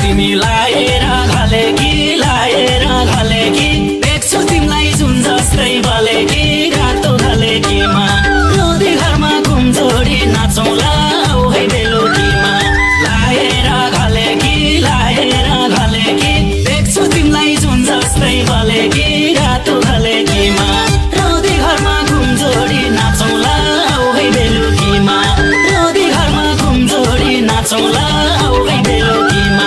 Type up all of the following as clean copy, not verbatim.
तिमी लाएर घले कि देख्छु तिमीलाई जुन जस्तै भले कि घाटो घलेकीमा रोदी घरमा घुमजोडी नाचौँला औहै बेलुकीमा लाएर घले कि देख्छु तिमीलाई जुन जस्तै भले कि घाटो घलेकीमा रोदी घरमा घुमजोडी नाचौँला औहै बेलुकीमा रोदी घरमा घुमजोडी नाचौँला औहै बेलुकीमा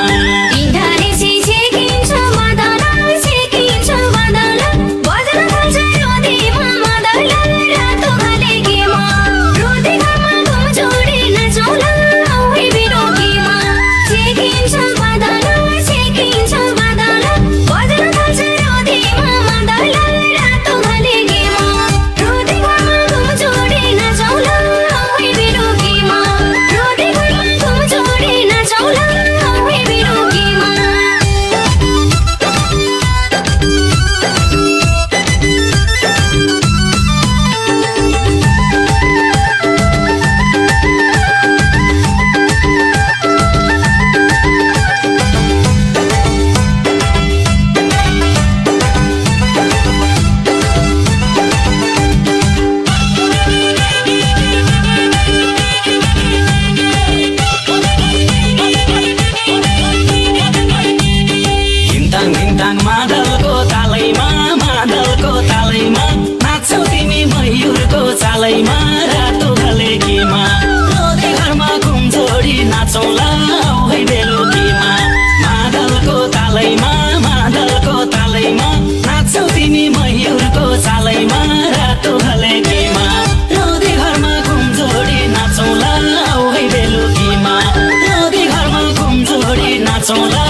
मादलको तालैमा नाच्छौ तिमी मयूरको चालैमा रातो घलेकीमा रोदी घरमा घुमजोडी नाचौँला औहै बेलुकीमा मादलको तालैमा नाच्छौ तिमी मयूरको चालैमा रातो घलेकीमा रोदी घरमा घुमजोडी नाचौँला औहै बेलुकीमा रोदी घरमा घुमजोडी नाचौँला